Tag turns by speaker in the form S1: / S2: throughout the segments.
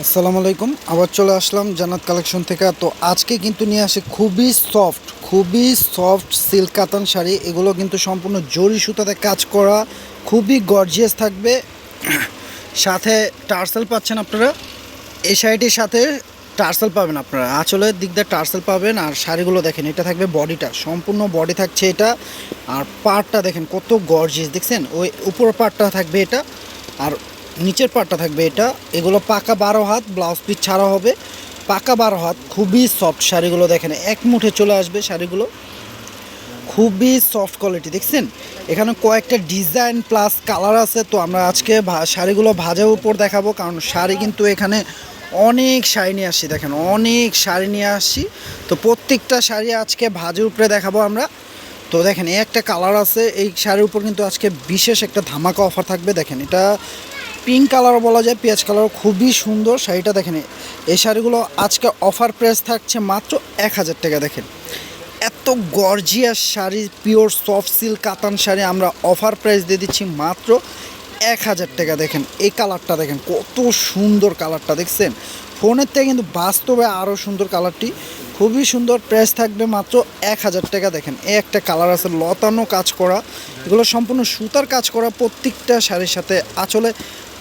S1: আসসালামু আলাইকুম। আবার চলে আসলাম জান্নাত কালেকশন থেকে। তো আজকে কিন্তু নিয়ে আসে খুবই সফট সিল্ক কাতান শাড়ি। এগুলো কিন্তু সম্পূর্ণ জরি সুতাতে কাজ করা, খুবই গর্জিয়াস থাকবে। সাথে টার্সেল পাচ্ছেন আপনারা। এই শাড়িটির সাথে টার্সেল পাবেন আপনারা, আঁচলের দিক দিয়ে টার্সেল পাবেন। আর শাড়িগুলো দেখেন, এটা থাকবে বডিটা, সম্পূর্ণ বডি থাকছে এটা। আর পাড়টা দেখেন কত গর্জিয়াস, দেখছেন? ওই উপর পাড়টা থাকবে এটা, আর নিচের পাটটা থাকবে এটা। এগুলো পাকা 12 হাত, ব্লাউজ পিস ছাড়া হবে। পাকা 12 হাত, খুবই সফট শাড়িগুলো দেখেন, এক মুঠে চলে আসবে শাড়িগুলো। খুবই সফট কোয়ালিটি, দেখছেন? এখানে কয়েকটা ডিজাইন প্লাস কালার আছে। তো আমরা আজকে শাড়িগুলো ভাজার উপর দেখাবো, কারণ শাড়ি কিন্তু এখানে অনেক শাড়ি নিয়ে আসছি, দেখেন অনেক শাড়ি নিয়ে আসছি। তো প্রত্যেকটা শাড়ি আজকে ভাজের উপরে দেখাবো আমরা। তো দেখেন এই একটা কালার আছে, এই শাড়ির উপর কিন্তু আজকে বিশেষ একটা ধামাকা অফার থাকবে। দেখেন এটা পিঙ্ক কালারও বলা যায়, পেঁয়াজ কালারও, খুবই সুন্দর শাড়িটা। দেখেন এই শাড়িগুলো আজকে অফার প্রাইস থাকছে মাত্র 1000 টাকা। দেখেন এত gorgeous sari, pure soft silk কাতান শাড়ি আমরা অফার প্রাইস দিয়ে দিচ্ছি মাত্র 1000 টাকা। দেখেন এই কালারটা, দেখেন কত সুন্দর কালারটা, দেখছেন? ফোনের থেকে কিন্তু বাস্তবে আরও সুন্দর কালারটি, খুবই সুন্দর। প্রাইস থাকবে মাত্র 1000 টাকা। দেখেন এই একটা কালার আছে লতানো কাজ করা, এগুলো সম্পূর্ণ সুতার কাজ করা। প্রত্যেকটা শাড়ির সাথে আঁচলে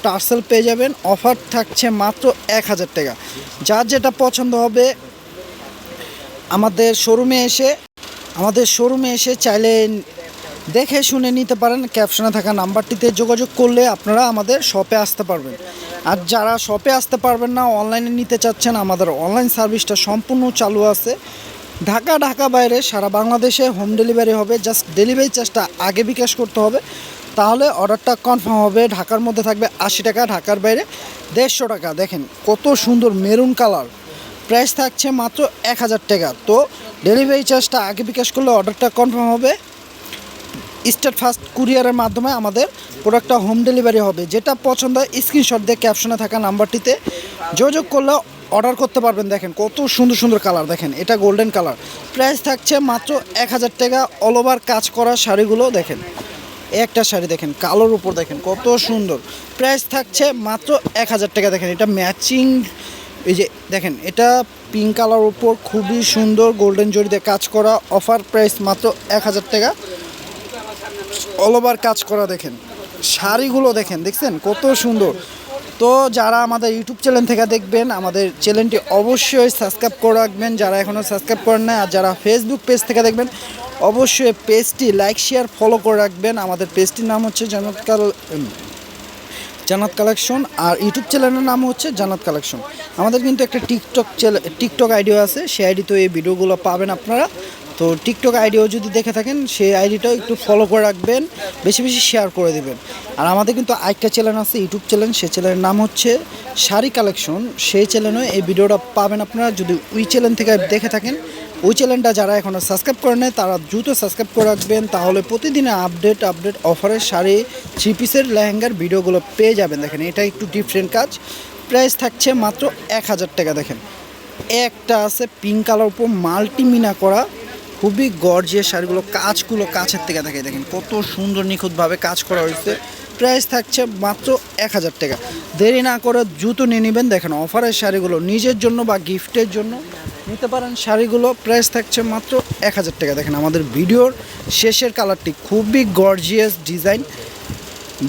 S1: টার্সেল পেয়ে যাবেন। অফার থাকছে মাত্র 1000 টাকা। যার যেটা পছন্দ হবে আমাদের শোরুমে এসে চাইলে দেখে শুনে নিতে পারেন। ক্যাপশনে থাকা নাম্বারটিতে যোগাযোগ করলে আপনারা আমাদের শপে আসতে পারবেন। আর যারা শপে আসতে পারবেন না, অনলাইনে নিতে চাচ্ছেন, আমাদের অনলাইন সার্ভিসটা সম্পূর্ণ চালু আছে। ঢাকা বাইরে সারা বাংলাদেশে হোম ডেলিভারি হবে। জাস্ট ডেলিভারি চার্জটা আগে বিকাশ করতে হবে, তাহলে অর্ডারটা কনফার্ম হবে। ঢাকার মধ্যে থাকবে 80 টাকা, ঢাকার বাইরে 150 টাকা। দেখেন কত সুন্দর মেরুন কালার, প্রাইস থাকছে মাত্র 1000 টাকা। তো ডেলিভারি চার্জটা আগে বিকাশ করলে অর্ডারটা কনফার্ম হবে। স্টেট ফার্স্ট কুরিয়ারের মাধ্যমে আমাদের প্রোডাক্টটা হোম ডেলিভারি হবে। যেটা পছন্দ হয় স্ক্রিনশট দিয়ে ক্যাপশনে থাকা নাম্বারটিতে যোগাযোগ করলে অর্ডার করতে পারবেন। দেখেন কত সুন্দর কালার, দেখেন এটা গোল্ডেন কালার। প্রাইস থাকছে মাত্র 1000 টাকা। অল ওভার কাজ করা শাড়িগুলো দেখেন, একটা শাড়ি দেখেন কালোর উপর, দেখেন কত সুন্দর। প্রাইস থাকছে মাত্র 1000 টাকা। দেখেন এটা ম্যাচিং, এই যে দেখেন এটা পিঙ্ক কালার উপর খুবই সুন্দর গোল্ডেন জরিতে কাজ করা। অফার প্রাইস মাত্র 1000 টাকা। অল ওভার কাজ করা, দেখেন শাড়িগুলো দেখেন, দেখছেন কত সুন্দর। তো যারা আমাদের ইউটিউব চ্যানেল থেকে দেখবেন, আমাদের চ্যানেলটি অবশ্যই সাবস্ক্রাইব করে রাখবেন যারা এখনও সাবস্ক্রাইব করেন না। আর যারা ফেসবুক পেজ থেকে দেখবেন, অবশ্যই পেজটি লাইক শেয়ার ফলো করে রাখবেন। আমাদের পেজটির নাম হচ্ছে জান্নাত কালেকশন, আর ইউটিউব চ্যানেলের নাম হচ্ছে জান্নাত কালেকশন। আমাদের কিন্তু একটা টিকটক আইডিও আছে, সেই আইডিতে এই ভিডিওগুলো পাবেন আপনারা। তো টিকটক আইডিও যদি দেখে থাকেন, সেই আইডিটাও একটু ফলো করে রাখবেন, বেশি শেয়ার করে দেবেন। আর আমাদের কিন্তু আরেকটা চ্যানেল আছে, ইউটিউব চ্যানেল, সেই চ্যানেলের নাম হচ্ছে শাড়ি কালেকশন। সেই চ্যানেলে এই ভিডিওটা পাবেন আপনারা। যদি ওই চ্যানেল থেকে দেখে থাকেন, ওই চ্যানেলটা যারা এখনও সাবস্ক্রাইব করে নেয় তারা দ্রুত সাবস্ক্রাইব করে রাখবেন, তাহলে প্রতিদিনে আপডেট অফারের শাড়ি, 3 পিসের লেহেঙ্গার ভিডিওগুলো পেয়ে যাবেন। দেখেন এটা একটু ডিফারেন্ট কাজ। প্রাইস থাকছে মাত্র 1000 টাকা। দেখেন একটা আছে পিঙ্ক কালার উপর মাল্টিমিনা করা, খুবই গর্জিয়াস শাড়িগুলো। কাজগুলো কাছের থেকে দেখে, দেখেন কত সুন্দর নিখুঁতভাবে কাজ করা হয়েছে। প্রাইস থাকছে মাত্র 1000 টাকা। দেরি না করে দ্রুত নিয়ে নেবেন। দেখেন অফারের শাড়িগুলো নিজের জন্য বা গিফটের জন্য নিতে পারেন শাড়িগুলো। প্রাইস থাকছে মাত্র 1000 টাকা। দেখেন আমাদের ভিডিওর শেষের কালারটি খুবই gorgeous design,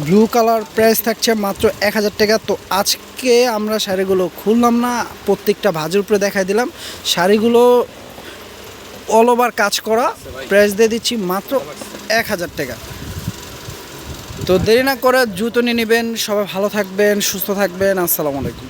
S1: blue colour. Price থাকছে মাত্র 1000 টাকা। তো আজকে আমরা শাড়িগুলো খুললাম না, প্রত্যেকটা ভাজের উপরে দেখাই দিলাম। শাড়িগুলো অল ওভার কাজ করা, প্রাইস দিয়ে দিচ্ছি মাত্র 1000 টাকা। তো দেরি না করে দ্রুত নিয়ে নেবেন। সবাই ভালো থাকবেন, সুস্থ থাকবেন। আসসালামু আলাইকুম।